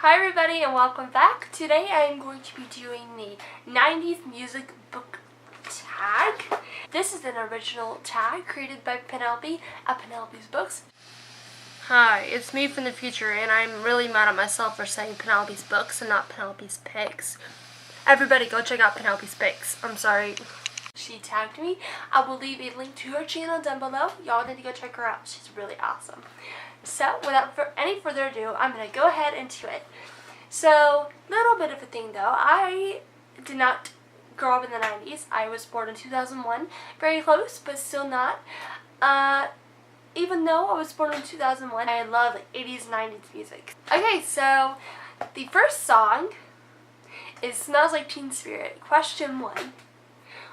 Hi everybody and welcome back. Today I am going to be doing the 90s music book tag. This is an original tag created by Penelope at Penelope's Books. Hi, it's me from the future and I'm really mad at myself for saying Penelope's Books and not Penelope's Pics. Everybody go check out Penelope's Pics. I'm sorry. She tagged me. I will leave a link to her channel down below. Y'all need to go check her out. She's really awesome. So, without any further ado, I'm going to go ahead into it. So, little bit of a thing though. I did not grow up in the 90s. I was born in 2001. Very close, but still not. Even though I was born in 2001, I love 80s, 90s music. Okay, so the first song is Smells Like Teen Spirit. Question 1.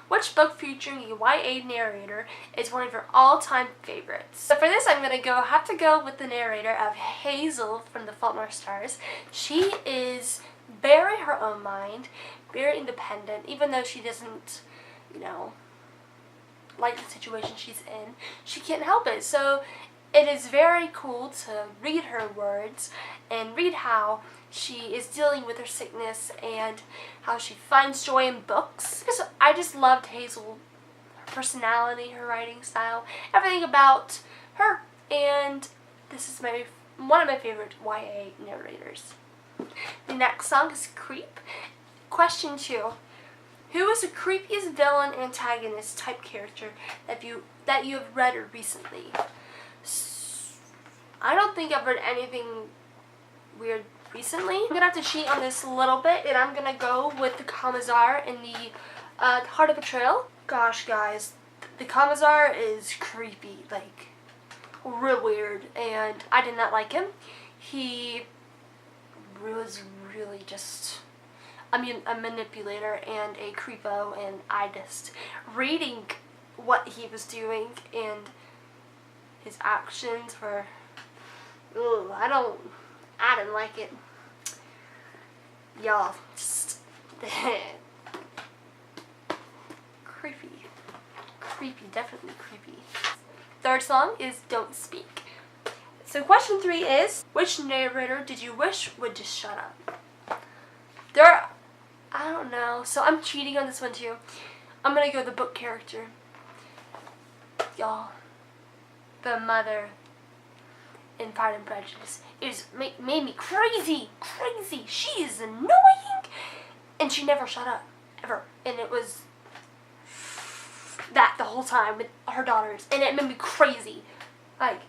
Which book featuring a YA narrator is one of your all-time favorites? So for this, I'm going to have to go with the narrator of Hazel from The Fault in Our Stars. She is very her own mind, very independent, even though she doesn't, like the situation she's in. She can't help it. So it is very cool to read her words and read how she is dealing with her sickness and how she finds joy in books. I just loved Hazel, her personality, her writing style, everything about her. And this is one of my favorite YA narrators. The next song is Creep. Question 2. Who is the creepiest villain antagonist type character that you have read recently? I don't think I've read anything weird recently. I'm gonna have to cheat on this a little bit, and I'm gonna go with the Commissar in the Heart of Betrayal. Gosh, guys, the Commissar is creepy, like real weird, and I did not like him. He was really just a manipulator and a creepo, and I just reading what he was doing and his actions were, I didn't like it. Y'all, just creepy, definitely creepy. Third song is Don't Speak. So question 3 is, which narrator did you wish would just shut up? I don't know, so I'm cheating on this one too. I'm gonna go with the book character. Y'all, the mother in Pride and Prejudice made me crazy. She is annoying, and she never shut up, ever. And it was that the whole time with her daughters, and it made me crazy. Like,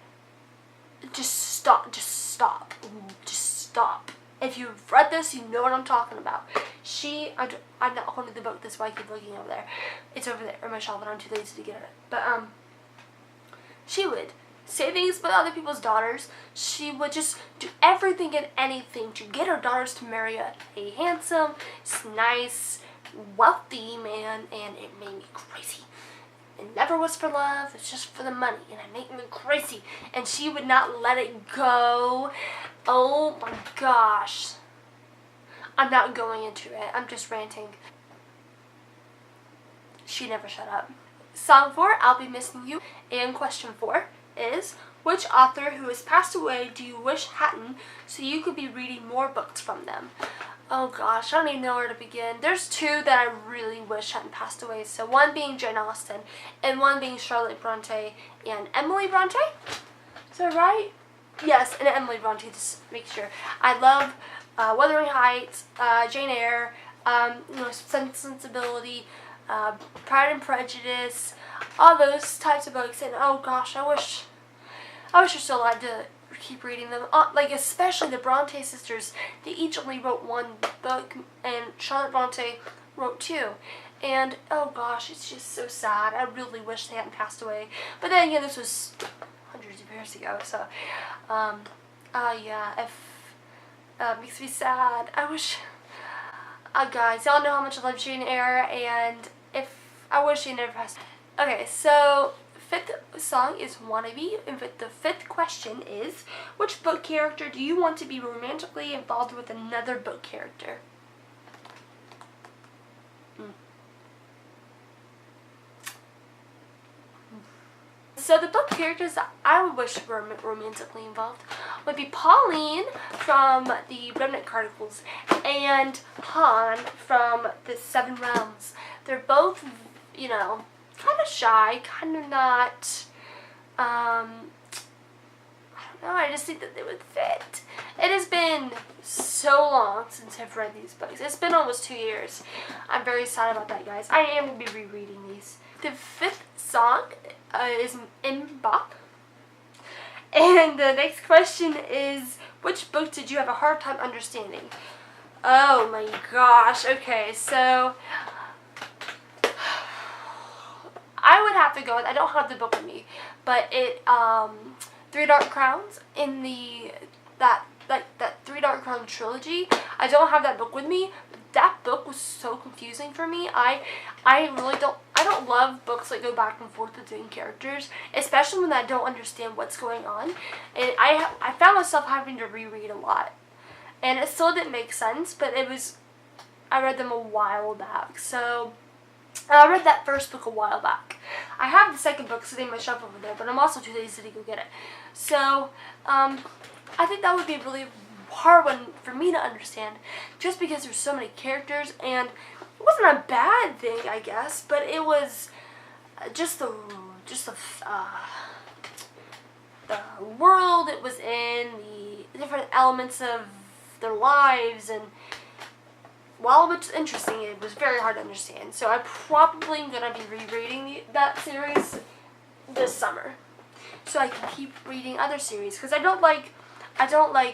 just stop. If you've read this, you know what I'm talking about. I'm not holding the book this way. I keep looking over there. It's over there on my shelf, and I'm too lazy to get it. But she would say things about other people's daughters. She would just do everything and anything to get her daughters to marry a handsome, nice, wealthy man, and it made me crazy. It never was for love, it's just for the money, and it made me crazy. And she would not let it go. Oh my gosh. I'm not going into it, I'm just ranting. She never shut up. Song 4, I'll Be Missing You. And question 4 is, which author who has passed away do you wish hadn't, so you could be reading more books from them? Oh gosh, I don't even know where to begin. There's 2 that I really wish hadn't passed away. So one being Jane Austen, and one being Charlotte Bronte and Emily Bronte. Is that right? Yes, and Emily Bronte, just make sure. I love Wuthering Heights, Jane Eyre, Sense and Sensibility, Pride and Prejudice, all those types of books. And oh gosh, I wish you're still allowed to keep reading them. Like especially the Bronte sisters. They each only wrote 1 book, and Charlotte Bronte wrote 2. And oh gosh, it's just so sad. I really wish they hadn't passed away. But then again, this was hundreds of years ago, so yeah, it makes me sad. I wish, guys, y'all know how much I love Jane Eyre, and I wish she never passed. Okay, so 5th song is Wannabe, and the 5th question is, which book character do you want to be romantically involved with another book character? So the book characters that I would wish were romantically involved would be Pauline from the Remnant Chronicles and Han from the Seven Realms. They're both, you know, kind of shy, kind of not, I don't know, I just think that they would fit. It has been so long since I've read these books. It's been almost 2 years. I'm very sad about that, guys. I am going to be rereading these. The fifth song is MmmBop. And the next question is, which book did you have a hard time understanding? Oh my gosh. Okay, so I would have to go with, I don't have the book with me, but it, Three Dark Crowns in that Three Dark Crown trilogy. I don't have that book with me. That book was so confusing for me. I don't love books that go back and forth between characters, especially when I don't understand what's going on. And I found myself having to reread a lot. And it still didn't make sense, but I read them a while back. So I read that first book a while back. I have the second book sitting on my shelf over there, but I'm also too lazy to go get it. So, I think that would be a really hard one for me to understand, just because there's so many characters, and it wasn't a bad thing, I guess, but it was just the world it was in, the different elements of their lives, and while it was interesting, it was very hard to understand. So I'm probably going to be rereading that series this summer, so I can keep reading other series, because I don't like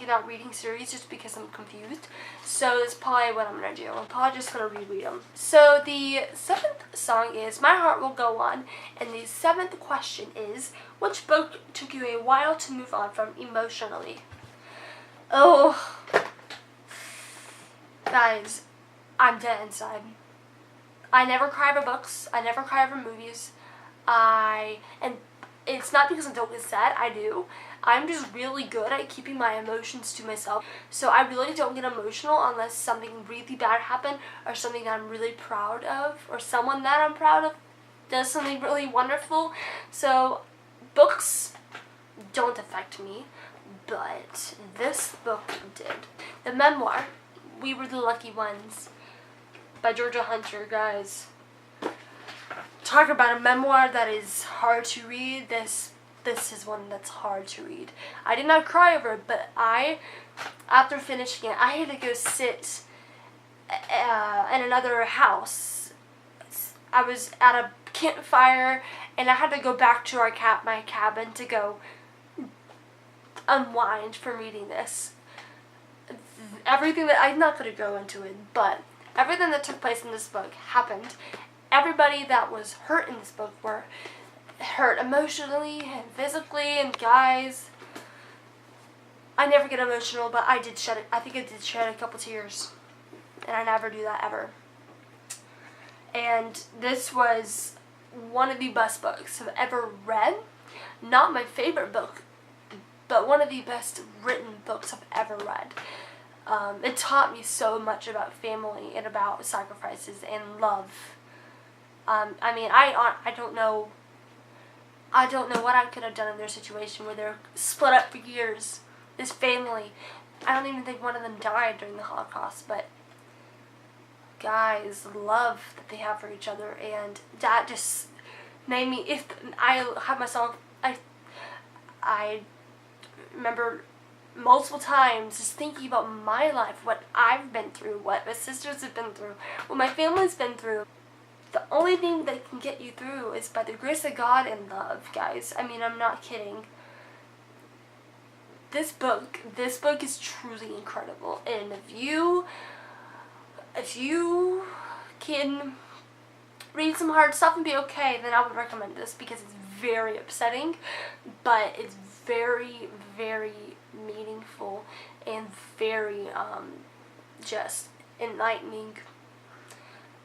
not reading series just because I'm confused. So that's probably what I'm going to do. I'm probably just going to reread them. So the seventh song is My Heart Will Go On, and the seventh question is, which book took you a while to move on from emotionally? Oh, guys, I'm dead inside. I never cry over books. I never cry over movies. And it's not because I don't get sad. I do. I'm just really good at keeping my emotions to myself. So I really don't get emotional unless something really bad happened, or something that I'm really proud of, or someone that I'm proud of does something really wonderful. So books don't affect me, but this book did. The memoir, We Were the Lucky Ones, by Georgia Hunter, guys. Talk about a memoir that is hard to read. This is one that's hard to read. I did not cry over it, but after finishing it, I had to go sit in another house. I was at a campfire, and I had to go back to my cabin to go unwind from reading this. Everything that, I'm not going to go into it, but everything that took place in this book happened. Everybody that was hurt in this book were hurt emotionally and physically, and guys, I never get emotional, but I did shed it. I think I did shed a couple tears, and I never do that ever. And this was one of the best books I've ever read. Not my favorite book, but one of the best written books I've ever read. It taught me so much about family and about sacrifices and love. I mean, I don't know what I could have done in their situation where they're split up for years. This family, I don't even think one of them died during the Holocaust, but guys, the love that they have for each other, and that just made me, I remember multiple times just thinking about my life, what I've been through, what my sisters have been through, what my family's been through. The only thing that can get you through is by the grace of God and love, guys. I mean, I'm not kidding. This book is truly incredible, and if you can read some hard stuff and be okay, then I would recommend this, because it's very upsetting, but it's very, very meaningful and very just enlightening.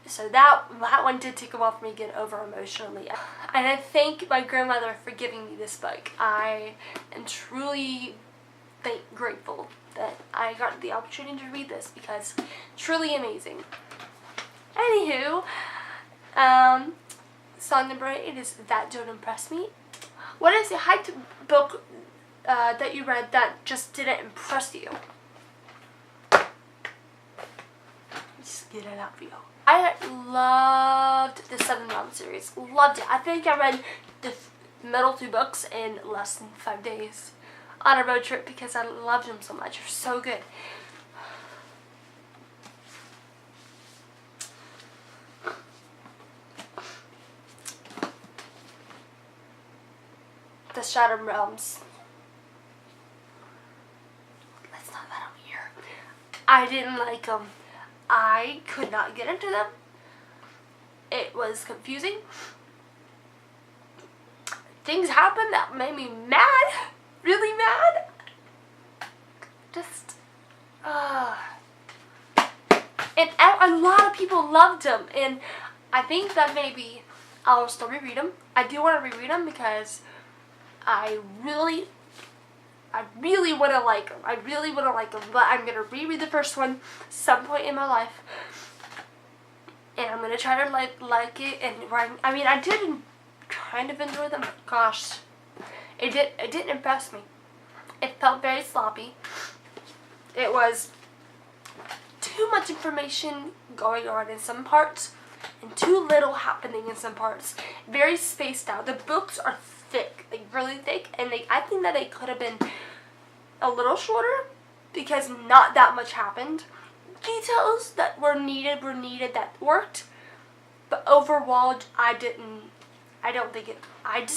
So that one did take a while for me to get over emotionally. And I thank my grandmother for giving me this book. I am truly grateful that I got the opportunity to read this, because it's truly amazing. Anywho, song number 8 is That Don't Impress Me. What is a hyped book that you read that just didn't impress you? Just get it out for you. I loved the 7 Realms series. Loved it. I think I read the middle 2 books in less than 5 days on a road trip because I loved them so much. They're so good. The Shattered Realms. Let's not let them hear. I didn't like them. I could not get into them. It was confusing. Things happened that made me mad. Really mad. Just, and a lot of people loved them. And I think that maybe I'll still reread them. I do want to reread them because I really want to like them. I really want to like them, but I'm going to reread the first one some point in my life. And I'm going to try to like it. And I mean, I did kind of enjoy them, but gosh, it didn't impress me. It felt very sloppy. It was too much information going on in some parts and too little happening in some parts. Very spaced out. The books are thick, like really thick, and I think that they could have been a little shorter because not that much happened. Details that were needed that worked, but overall I just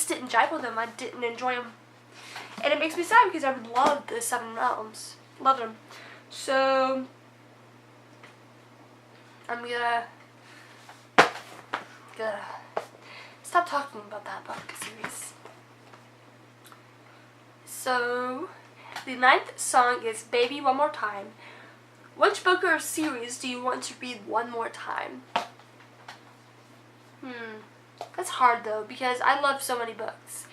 didn't jive with them. I didn't enjoy them, and it makes me sad because I loved the 7 Realms, loved them. So I'm gonna stop talking about that book series. So the 9th song is Baby One More Time. Which book or series do you want to read one more time? That's hard though because I love so many books.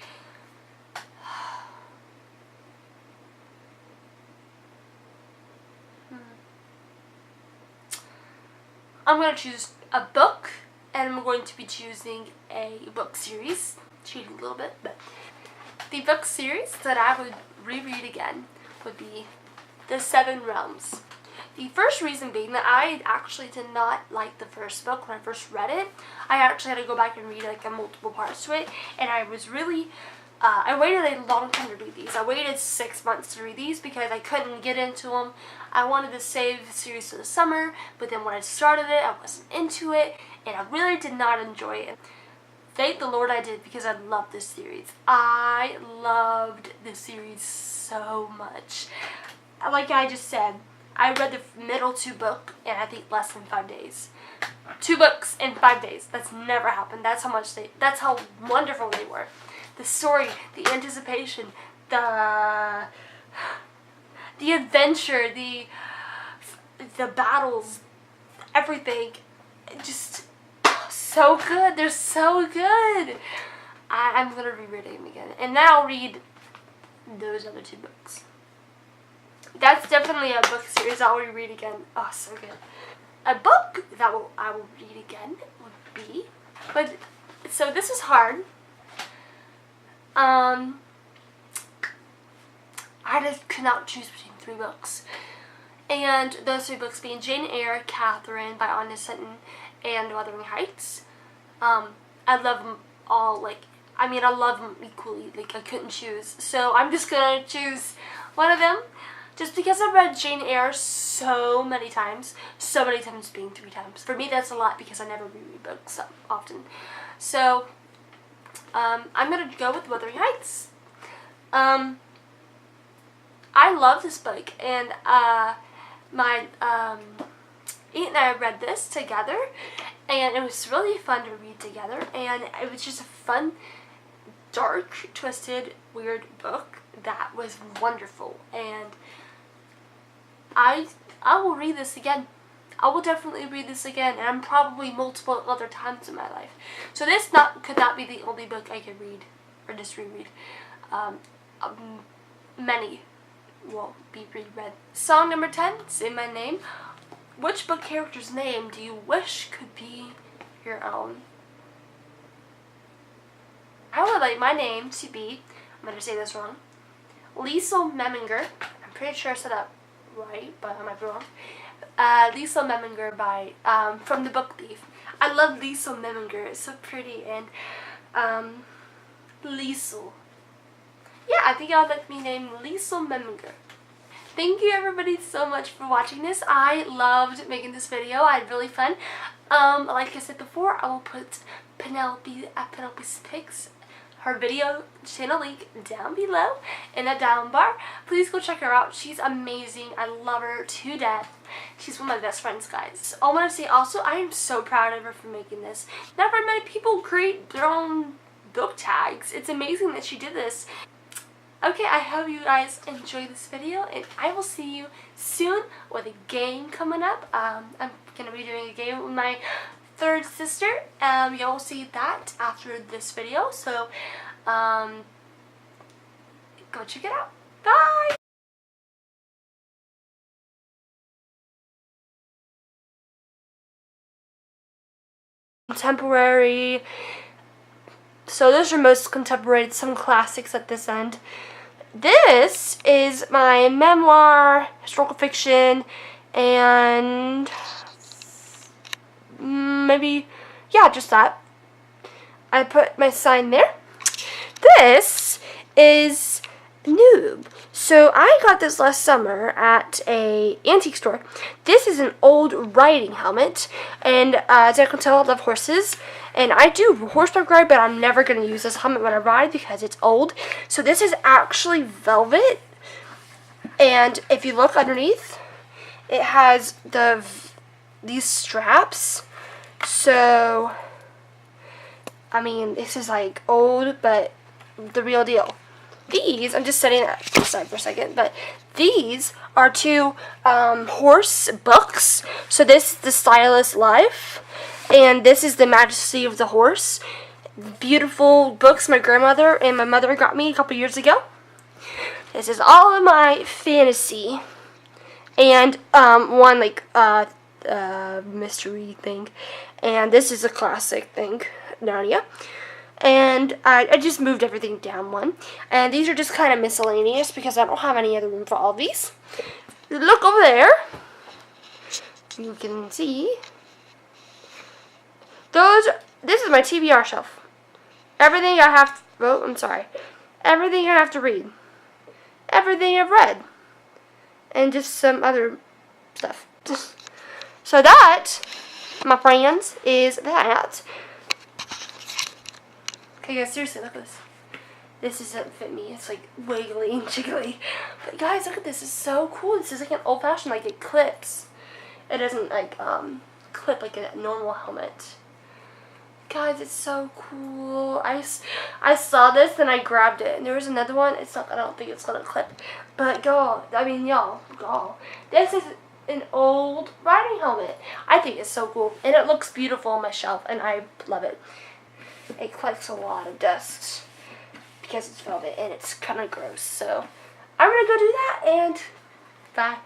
I'm going to choose a book, and I'm going to be choosing a book series. Cheating a little bit, but the book series that I would reread again would be The 7 Realms. The first reason being that I actually did not like the first book when I first read it. I actually had to go back and read like multiple parts to it, and I was really I waited a long time to read these. I waited 6 months to read these because I couldn't get into them. I wanted to save the series to the summer, but then when I started it, I wasn't into it, and I really did not enjoy it. Thank the Lord I did because I loved this series. I loved this series so much. Like I just said, I read the middle 2 books in I think less than 5 days. 2 books in 5 days. That's never happened. That's how wonderful they were. The story, the anticipation, the adventure, the battles, everything, just so good. They're so good. I'm gonna reread them again, and then I'll read those other 2 books. That's definitely a book series I'll reread again. Oh, so good. A book that I will read again would be, but so this is hard. I just could not choose between 3 books. And those 3 books being Jane Eyre, Catherine by Anna Sutton, and Wuthering Heights. I love them all, I love them equally, I couldn't choose. So I'm just gonna choose one of them, just because I've read Jane Eyre so many times being 3 times. For me that's a lot because I never reread books so often. So I'm gonna go with Wuthering Heights. I love this book, and my aunt and I read this together, and it was really fun to read together, and it was just a fun, dark, twisted, weird book that was wonderful, and I will read this again. I will definitely read this again, and probably multiple other times in my life. So this could not be the only book I could read, or just reread. Many will be reread. Song number 10, Say My Name. Which book character's name do you wish could be your own? I would like my name to be, I'm going to say this wrong, Liesel Meminger. I'm pretty sure I said that right, but I might be wrong. Liesel Meminger by, from the book Thief. I love Liesel Meminger. It's so pretty. And, Liesel. Yeah, I think I would like me named Liesel Meminger. Thank you everybody so much for watching this. I loved making this video. I had really fun. Like I said before, I will put Penelope's pics, her video channel link down below in the down bar. Please go check her out. She's amazing. I love her to death. She's one of my best friends, guys. I want to say also, I am so proud of her for making this. Not very many people create their own book tags. It's amazing that she did this. Okay, I hope you guys enjoyed this video, and I will see you soon with a game coming up. I'm going to be doing a game with my third sister. You'll see that after this video, so go check it out. Bye! Contemporary. So those are most contemporary, some classics at this end. This is my memoir, historical fiction, and maybe, yeah, just that. I put my sign there. This is Noob. So I got this last summer at a antique store. This is an old riding helmet, and as I can tell, I love horses. And I do horseback ride, but I'm never going to use this helmet when I ride because it's old. So this is actually velvet. And if you look underneath, it has these straps. So, I mean, this is like old, but the real deal. These, I'm just setting that aside for a second, but these are two horse books. So this is The Stylist's Life, and this is The Majesty of the Horse. Beautiful books my grandmother and my mother got me a couple years ago. This is all of my fantasy, and one like mystery thing, and this is a classic thing, Narnia. And I just moved everything down one. And these are just kind of miscellaneous because I don't have any other room for all of these. Look over there. You can see. This is my TBR shelf. Everything I have everything I have to read. Everything I've read. And just some other stuff. So that, my friends, is that. Okay guys, seriously, look at this. This doesn't fit me. It's like wiggly and jiggly. But guys, look at this. It's so cool. This is like an old fashioned, like it clips. It doesn't like clip like a normal helmet. Guys, it's so cool. I saw this, then I grabbed it. And there was another one. It's not, I don't think it's gonna clip. But y'all, this is an old riding helmet. I think it's so cool. And it looks beautiful on my shelf, and I love it. It collects a lot of dust because it's velvet and it's kind of gross. So I'm going to go do that, and bye.